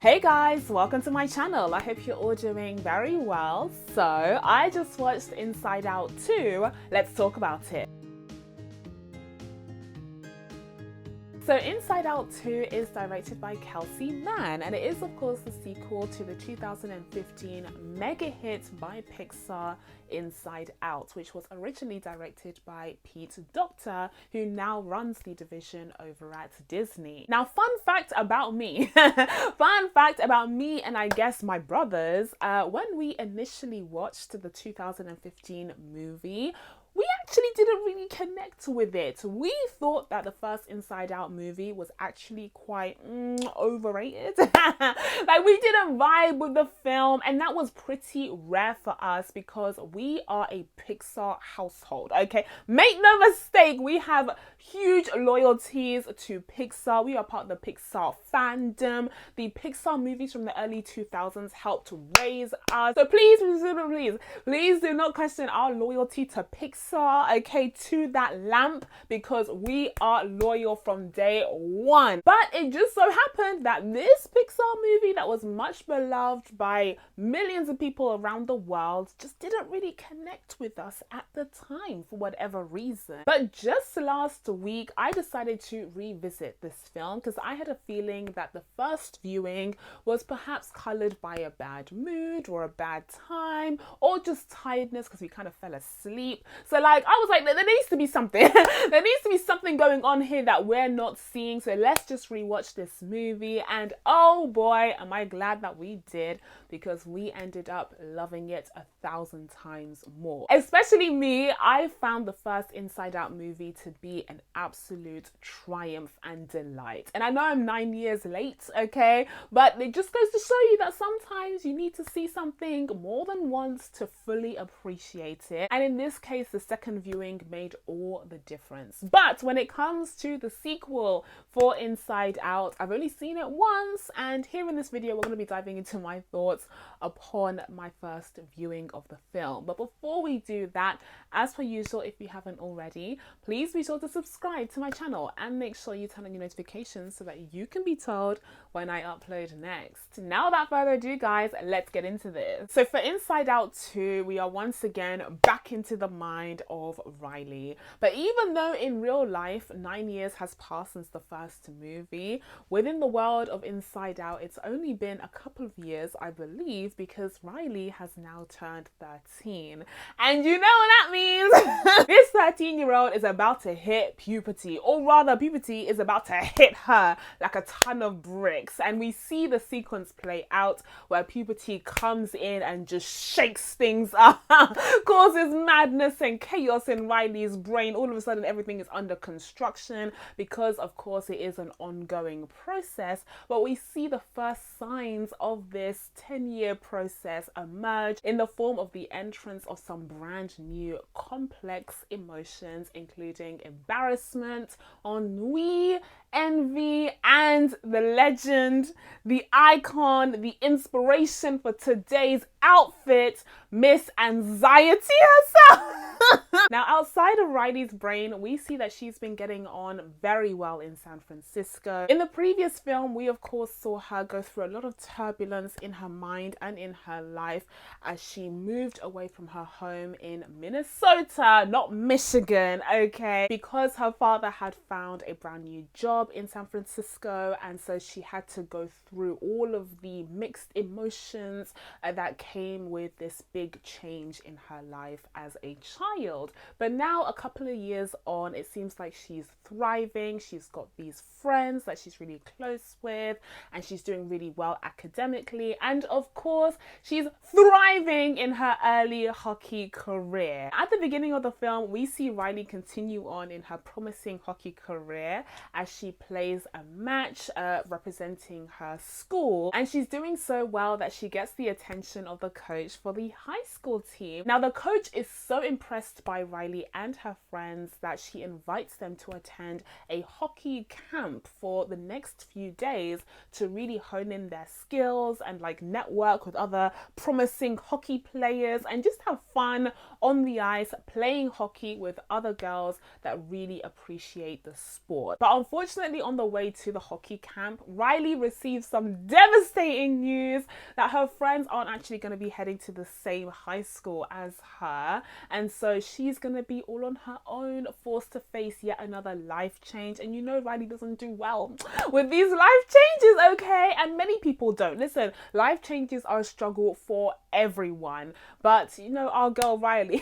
Hey guys, welcome to my channel. I hope you're all doing very well. So I just watched Inside Out 2. Let's talk about it. So Inside Out 2 is directed by Kelsey Mann, and it is of course the sequel to the 2015 mega hit by Pixar, Inside Out, which was originally directed by Pete Docter, who now runs the division over at Disney. Now, fun fact about me, and I guess my brothers, when we initially watched the 2015 movie, we actually didn't really connect with it. We thought that the first Inside Out movie was actually quite overrated. Like, we didn't vibe with the film, and that was pretty rare for us because we are a Pixar household, okay? Make no mistake, we have huge loyalties to Pixar. We are part of the Pixar fandom. The Pixar movies from the early 2000s helped raise us. So please do not question our loyalty to Pixar, okay, to that lamp, because we are loyal from day one. But it just so happened that this Pixar movie that was much beloved by millions of people around the world just didn't really connect with us at the time for whatever reason. But just last week, I decided to revisit this film because I had a feeling that the first viewing was perhaps colored by a bad mood or a bad time or just tiredness because we kind of fell asleep. So like, I was like, there needs to be something. There needs to be something going on here that we're not seeing. So let's just rewatch this movie. And oh boy, am I glad that we did, because we ended up loving it 1,000 times more. Especially me, I found the first Inside Out movie to be an absolute triumph and delight. And I know I'm 9 years late, okay? But it just goes to show you that sometimes you need to see something more than once to fully appreciate it. And in this case, the second viewing made all the difference. But when it comes to the sequel for Inside Out, I've only seen it once, and here in this video, we're going to be diving into my thoughts upon my first viewing of the film. But before we do that, as per usual, if you haven't already, please be sure to subscribe to my channel and make sure you turn on your notifications so that you can be told when I upload next. Now without further ado, guys, let's get into this. So for Inside Out 2, we are once again back into the mind of Riley. But even though in real life 9 years has passed since the first movie, within the world of Inside Out, it's only been a couple of years, I believe, because Riley has now turned 13. And you know what that means? This 13-year-old is about to hit puberty, or rather puberty is about to hit her like a ton of bricks. And we see the sequence play out where puberty comes in and just shakes things up, causes madness and chaos in Riley's brain. All of a sudden everything is under construction because of course it is an ongoing process, but we see the first signs of this 10-year process emerge in the form of the entrance of some brand new complex emotions, including embarrassment, ennui, envy, and the legend, the icon, the inspiration for today's outfit, Miss Anxiety herself. Now, outside of Riley's brain, we see that she's been getting on very well in San Francisco. In the previous film, we of course saw her go through a lot of turbulence in her mind and in her life as she moved away from her home in Minnesota, not Michigan, okay, because her father had found a brand new job in San Francisco, and so she had to go through all of the mixed emotions that came with this big change in her life as a child. But now, a couple of years on, it seems like she's thriving. She's got these friends that she's really close with, and she's doing really well academically, and of course she's thriving in her early hockey career. At the beginning of the film, we see Riley continue on in her promising hockey career as she plays a match representing her school, and she's doing so well that she gets the attention of about the coach for the high school team. Now, the coach is so impressed by Riley and her friends that she invites them to attend a hockey camp for the next few days to really hone in their skills and like network with other promising hockey players and just have fun on the ice playing hockey with other girls that really appreciate the sport. But unfortunately, on the way to the hockey camp, Riley receives some devastating news that her friends aren't actually going to be heading to the same high school as her, and so she's going to be all on her own, forced to face yet another life change. And you know Riley doesn't do well with these life changes, okay? And many people don't. Listen, life changes are a struggle for everyone, but you know, our girl Riley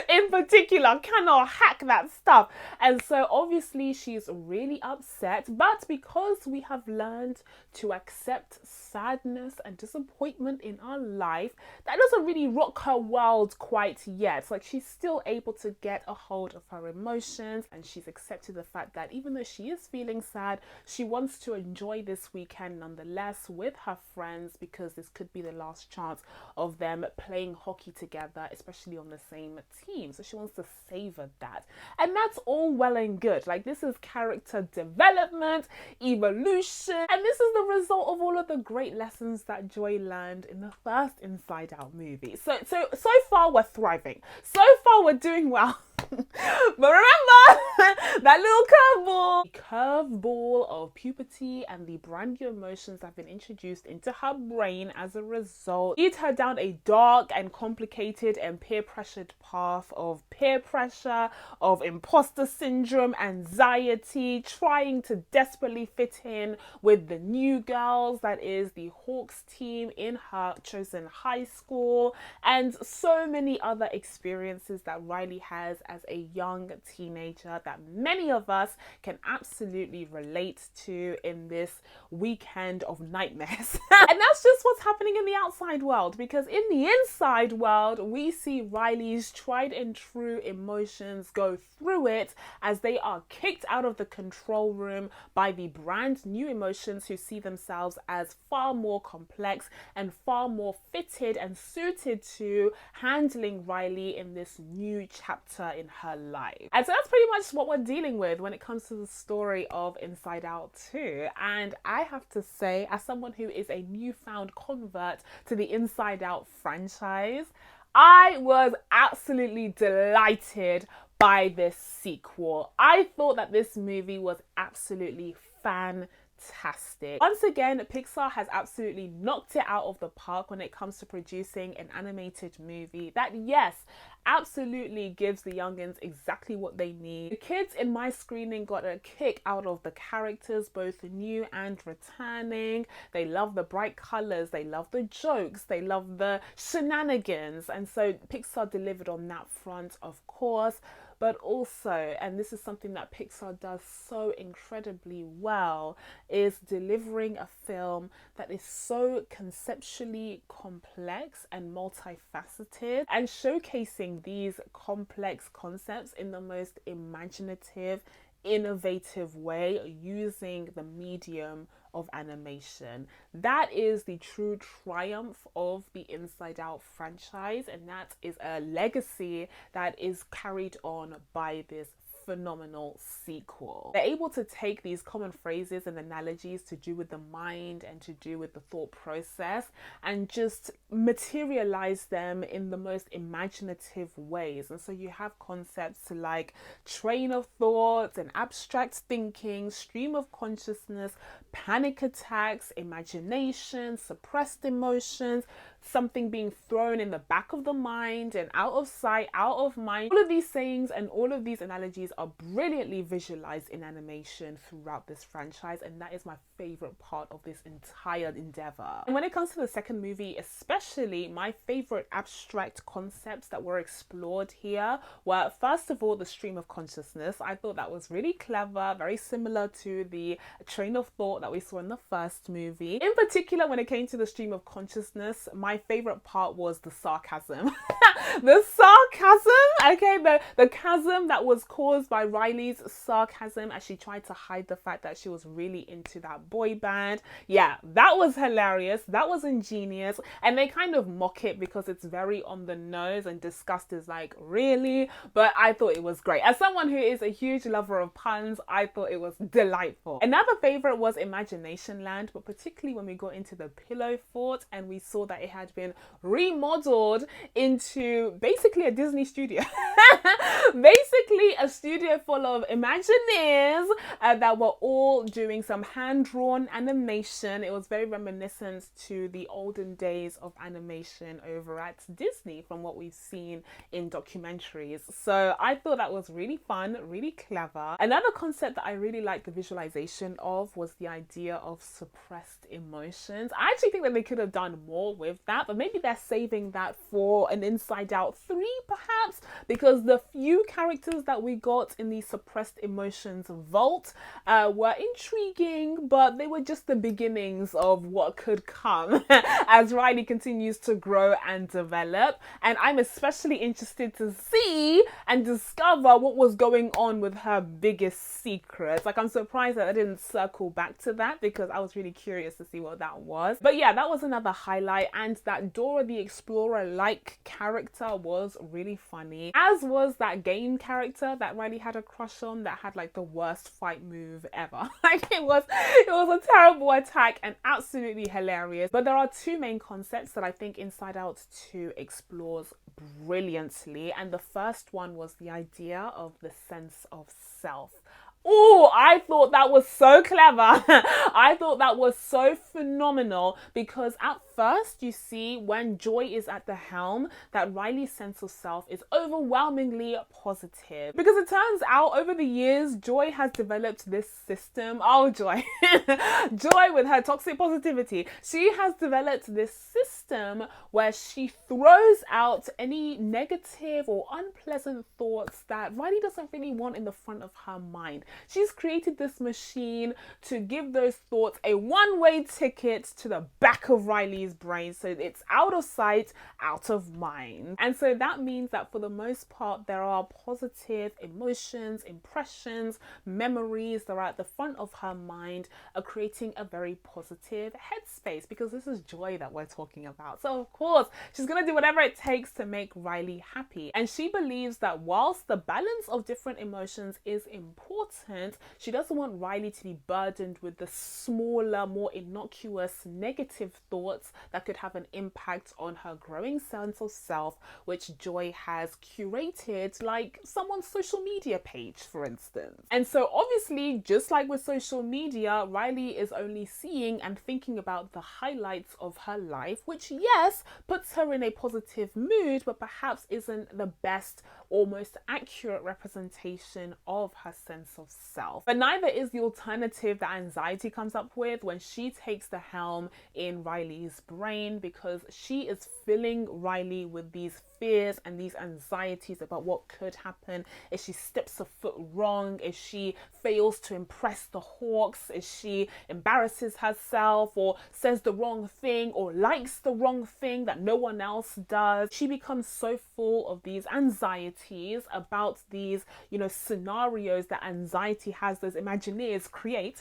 in particular cannot hack that stuff, and so obviously she's really upset. But because we have learned to accept sadness and disappointment in our life, that doesn't really rock her world quite yet. Like, she's still able to get a hold of her emotions, and she's accepted the fact that even though she is feeling sad, she wants to enjoy this weekend nonetheless with her friends, because this could be the last chance of them playing hockey together, especially on the same team. So she wants to savor that, and that's all well and good. Like, this is character development, evolution, and this is the result of all of the great lessons that Joy learned in the first Inside Out movie. So far we're thriving. So far we're doing well. But remember that little curveball of puberty and the brand new emotions that have been introduced into her brain as a result lead her down a dark and complicated and peer pressured path of peer pressure, of imposter syndrome, anxiety, trying to desperately fit in with the new girls, that is the Hawks team in her chosen high school, and so many other experiences that Riley has as a young teenager that many of us can absolutely relate to in this weekend of nightmares. And that's just what's happening in the outside world, because in the inside world, we see Riley's tried and true emotions go through it as they are kicked out of the control room by the brand new emotions who see themselves as far more complex and far more fitted and suited to handling Riley in this new chapter in her life. And so that's pretty much what we're dealing with when it comes to the story of Inside Out 2. And I have to say, as someone who is a newfound convert to the Inside Out franchise, I was absolutely delighted by this sequel. I thought that this movie was absolutely fantastic. Once again, Pixar has absolutely knocked it out of the park when it comes to producing an animated movie that, yes, absolutely gives the youngins exactly what they need. The kids in my screening got a kick out of the characters, both new and returning. They love the bright colors, they love the jokes, they love the shenanigans, and so Pixar delivered on that front, of course. But also, and this is something that Pixar does so incredibly well, is delivering a film that is so conceptually complex and multifaceted, and showcasing these complex concepts in the most imaginative, innovative way using the medium of animation. That is the true triumph of the Inside Out franchise, and that is a legacy that is carried on by this phenomenal sequel. They're able to take these common phrases and analogies to do with the mind and to do with the thought process and just materialize them in the most imaginative ways. And so you have concepts like train of thoughts and abstract thinking, stream of consciousness, panic attacks, imagination, suppressed emotions, something being thrown in the back of the mind and out of sight, out of mind. All of these sayings and all of these analogies are brilliantly visualized in animation throughout this franchise, and that is my favorite part of this entire endeavor. And when it comes to the second movie especially, my favorite abstract concepts that were explored here were, first of all, the stream of consciousness. I thought that was really clever, very similar to the train of thought that we saw in the first movie. In particular, when it came to the stream of consciousness, my favorite part was the sarcasm. The sarcasm, okay, the chasm that was caused by Riley's sarcasm as she tried to hide the fact that she was really into that boy band. Yeah, that was hilarious. That was ingenious. And they kind of mock it because it's very on the nose and disgust is like, really? But I thought it was great. As someone who is a huge lover of puns, I thought it was delightful. Another favorite was Imagination Land, but particularly when we got into the Pillow Fort and we saw that it had been remodeled into basically a Disney studio. Basically a studio full of Imagineers that were all doing some hand-drawn animation. It was very reminiscent to the olden days of animation over at Disney from what we've seen in documentaries. So I thought that was really fun, really clever. Another concept that I really liked the visualization of was the idea of suppressed emotions. I actually think that they could have done more with that, but maybe they're saving that for an Inside Out 3 perhaps, because the few characters that we got in the suppressed emotions vault were intriguing, but they were just the beginnings of what could come as Riley continues to grow and develop. And I'm especially interested to see and discover what was going on with her biggest secrets. Like, I'm surprised that I didn't circle back to that because I was really curious to see what that was. But yeah, that was another highlight, and that Dora the Explorer-like character was really funny, as was that game character that Riley had a crush on that had like the worst fight move ever. Like, it was a terrible attack and absolutely hilarious. But there are two main concepts that I think Inside Out 2 explores brilliantly, and the first one was the idea of the sense of self. Oh, I thought that was so clever. I thought that was so phenomenal because at first you see when Joy is at the helm that Riley's sense of self is overwhelmingly positive, because it turns out over the years Joy has developed this system. Oh, Joy. Joy with her toxic positivity. She has developed this system where she throws out any negative or unpleasant thoughts that Riley doesn't really want in the front of her mind. She's created this machine to give those thoughts a one-way ticket to the back of Riley's brain, so it's out of sight, out of mind. And so that means that for the most part there are positive emotions, impressions, memories that are at the front of her mind, are creating a very positive headspace, because this is Joy that we're talking about. So of course she's gonna do whatever it takes to make Riley happy, and she believes that whilst the balance of different emotions is important, she doesn't want Riley to be burdened with the smaller, more innocuous negative thoughts that could have an impact on her growing sense of self, which Joy has curated, like someone's social media page, for instance. And so obviously, just like with social media, Riley is only seeing and thinking about the highlights of her life, which yes, puts her in a positive mood, but perhaps isn't the best or most accurate representation of her sense of self. But neither is the alternative that anxiety comes up with when she takes the helm in Riley's brain, because she is filling Riley with these fears and these anxieties about what could happen if she steps a foot wrong, if she fails to impress the Hawks, if she embarrasses herself or says the wrong thing or likes the wrong thing that no one else does. She becomes so full of these anxieties about these, scenarios that anxiety has those Imagineers create.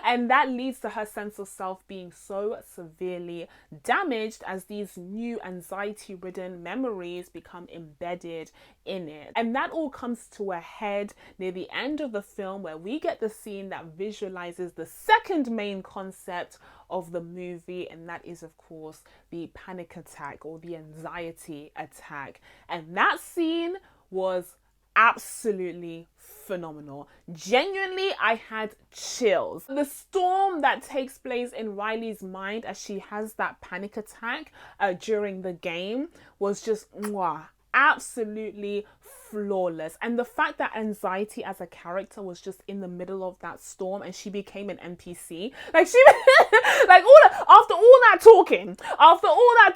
And that leads to her sense of self being so severely damaged as these new anxiety-ridden memories become embedded in it. And that all comes to a head near the end of the film, where we get the scene that visualizes the second main concept of the movie, and that is of course the panic attack or the anxiety attack. And that scene was absolutely phenomenal. Genuinely, I had chills. The storm that takes place in Riley's mind as she has that panic attack during the game was just absolutely flawless. And the fact that anxiety as a character was just in the middle of that storm and she became an NPC, like she like after all that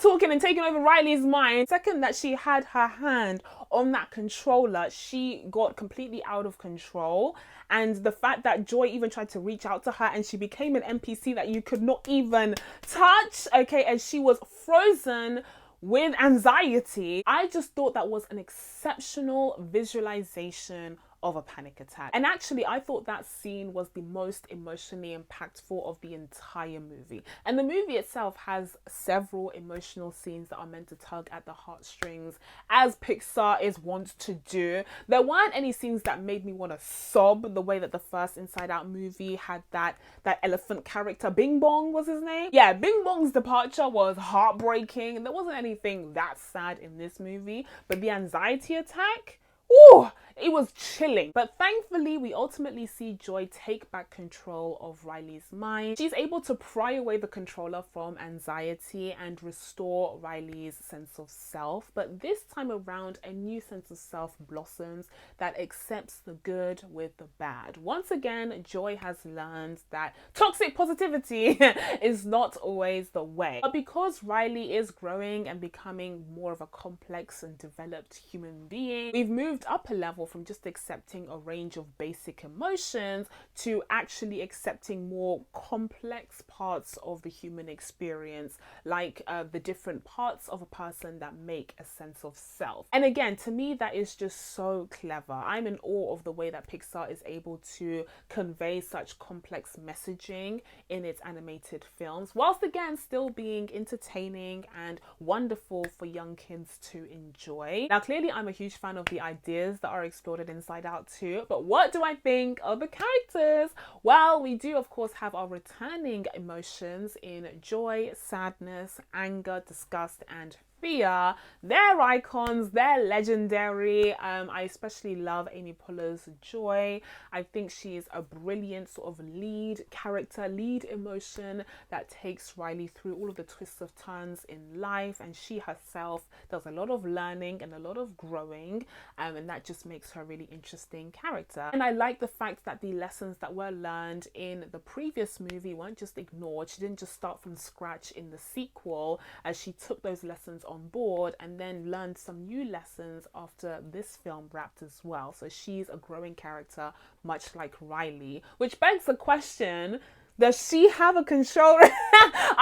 talking and taking over Riley's mind, the second that she had her hand on that controller, she got completely out of control. And the fact that Joy even tried to reach out to her and she became an NPC that you could not even touch, okay, and she was frozen, with anxiety. I just thought that was an exceptional visualization of a panic attack. And actually, I thought that scene was the most emotionally impactful of the entire movie. And the movie itself has several emotional scenes that are meant to tug at the heartstrings, as Pixar is wont to do. There weren't any scenes that made me want to sob the way that the first Inside Out movie had that elephant character. Bing Bong was his name. Yeah, Bing Bong's departure was heartbreaking, and there wasn't anything that sad in this movie. But the anxiety attack, ooh, it was chilling. But thankfully, we ultimately see Joy take back control of Riley's mind. She's able to pry away the controller from anxiety and restore Riley's sense of self. But this time around, a new sense of self blossoms that accepts the good with the bad. Once again, Joy has learned that toxic positivity is not always the way. But because Riley is growing and becoming more of a complex and developed human being, we've moved up a level from just accepting a range of basic emotions to actually accepting more complex parts of the human experience, like the different parts of a person that make a sense of self. And again, to me, that is just so clever. I'm in awe of the way that Pixar is able to convey such complex messaging in its animated films, whilst again still being entertaining and wonderful for young kids to enjoy. Now, clearly, I'm a huge fan of the ideas that are explored in Inside Out too, but what do I think of the characters? Well, we do of course have our returning emotions in joy, sadness, anger, disgust, and fear. They're icons, they're legendary. I especially love Amy Poehler's Joy. I think she is a brilliant sort of lead character, lead emotion that takes Riley through all of the twists of turns in life, and she herself does a lot of learning and a lot of growing, and that just makes her a really interesting character. And I like the fact that the lessons that were learned in the previous movie weren't just ignored. She didn't just start from scratch in the sequel, as she took those lessons on board and then learned some new lessons after this film wrapped as well. So she's a growing character, much like Riley, which begs the question, does she have a controller?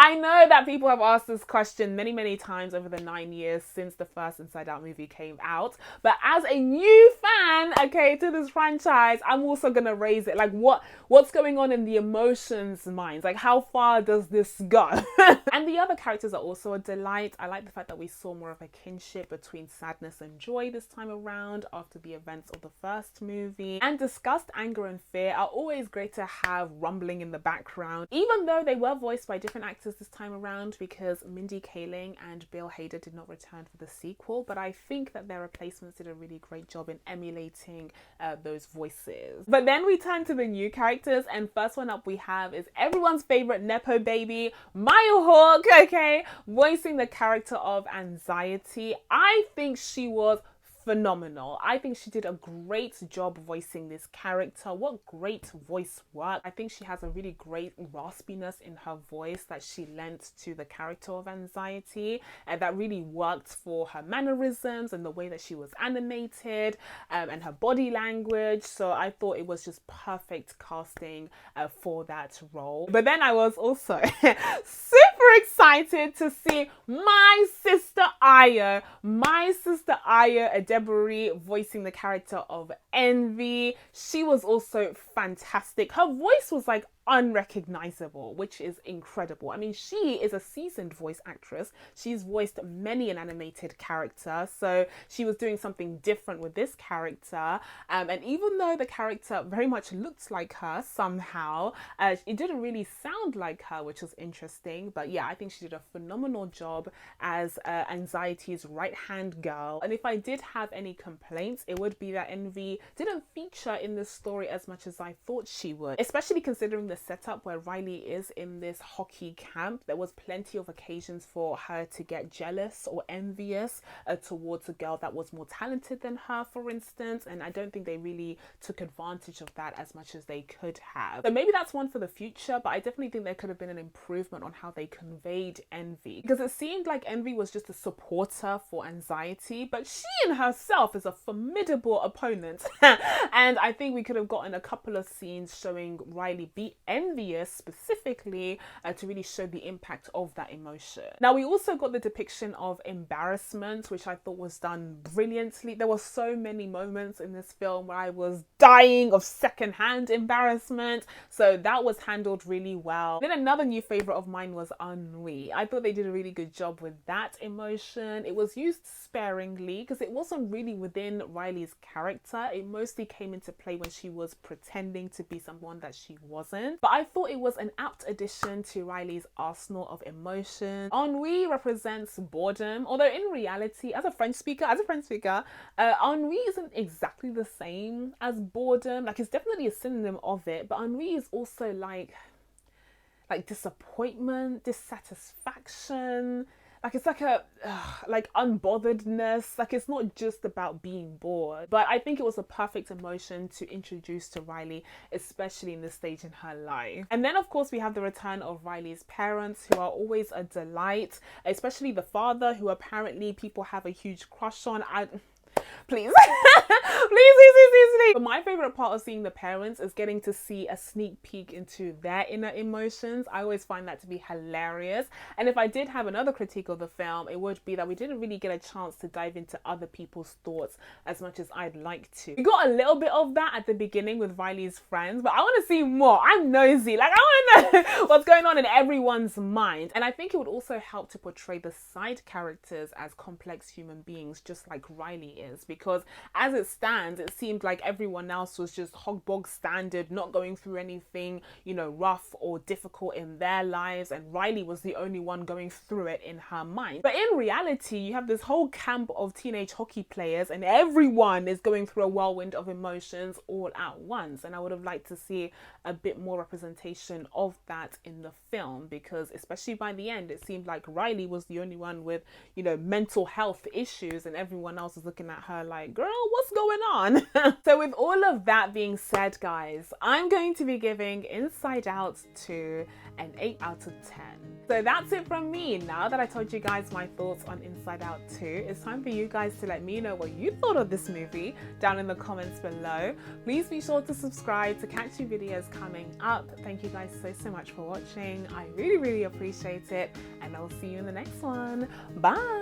I know that people have asked this question many, many times over the 9 years since the first Inside Out movie came out. But as a new fan, okay, to this franchise, I'm also gonna raise it. Like, what's going on in the emotions minds? Like, how far does this go? And the other characters are also a delight. I like the fact that we saw more of a kinship between sadness and joy this time around after the events of the first movie. And disgust, anger, and fear are always great to have rumbling in the background, even though they were voiced by different actors this time around, because Mindy Kaling and Bill Hader did not return for the sequel. But I think that their replacements did a really great job in emulating those voices. But then we turn to the new characters, and first one up we have is everyone's favorite Nepo baby, Maya Hawke, okay, voicing the character of Anxiety. I think she was phenomenal. I think she did a great job voicing this character. What great voice work. I think she has a really great raspiness in her voice that she lent to the character of Anxiety, and that really worked for her mannerisms and the way that she was animated, and her body language. So I thought it was just perfect casting for that role. But then I was also super excited to see my sister Aya, Deborah, voicing the character of Envy. She was also fantastic. Her voice was like unrecognizable, which is incredible. I mean, she is a seasoned voice actress. She's voiced many an animated character, so she was doing something different with this character. And even though the character very much looked like her somehow, it didn't really sound like her, which was interesting. But yeah, I think she did a phenomenal job as Anxiety's right-hand girl. And if I did have any complaints, it would be that Envy didn't feature in this story as much as I thought she would, especially considering the setup where Riley is in this hockey camp. There was plenty of occasions for her to get jealous or envious towards a girl that was more talented than her, for instance, and I don't think they really took advantage of that as much as they could have. So maybe that's one for the future, but I definitely think there could have been an improvement on how they conveyed Envy, because it seemed like Envy was just a supporter for Anxiety, but she in herself is a formidable opponent. And I think we could have gotten a couple of scenes showing Riley beat envious specifically to really show the impact of that emotion. Now, we also got the depiction of embarrassment, which I thought was done brilliantly. There were so many moments in this film where I was dying of secondhand embarrassment, so that was handled really well. Then another new favorite of mine was ennui. I thought they did a really good job with that emotion. It was used sparingly because it wasn't really within Riley's character. It mostly came into play when she was pretending to be someone that she wasn't. But I thought it was an apt addition to Riley's arsenal of emotion. Ennui represents boredom, although in reality, as a French speaker, ennui isn't exactly the same as boredom. Like, it's definitely a synonym of it, but ennui is also like disappointment, dissatisfaction. Like, it's like a like unbotheredness. Like, it's not just about being bored. But I think it was a perfect emotion to introduce to Riley, especially in this stage in her life. And then of course we have the return of Riley's parents, who are always a delight, especially the father, who apparently people have a huge crush on. Please. Please. But my favorite part of seeing the parents is getting to see a sneak peek into their inner emotions. I always find that to be hilarious. And if I did have another critique of the film, it would be that we didn't really get a chance to dive into other people's thoughts as much as I'd like to. We got a little bit of that at the beginning with Riley's friends, but I want to see more. I'm nosy. Like, I want to know what's going on in everyone's mind. And I think it would also help to portray the side characters as complex human beings, just like Riley is, because as it stands, it seemed like everyone else was just hog bog standard, not going through anything, you know, rough or difficult in their lives, and Riley was the only one going through it in her mind. But in reality, you have this whole camp of teenage hockey players, and everyone is going through a whirlwind of emotions all at once. And I would have liked to see a bit more representation of that in the film, because especially by the end, it seemed like Riley was the only one with, you know, mental health issues, and everyone else was looking at her like, girl, what's going on? So with all of that being said, guys, I'm going to be giving Inside Out 2 an 8 out of 10. So that's it from me. Now that I told you guys my thoughts on Inside Out 2, it's time for you guys to let me know what you thought of this movie down in the comments below. Please be sure to subscribe to catch new videos coming up. Thank you guys so much for watching. I really appreciate it, and I'll see you in the next one. Bye.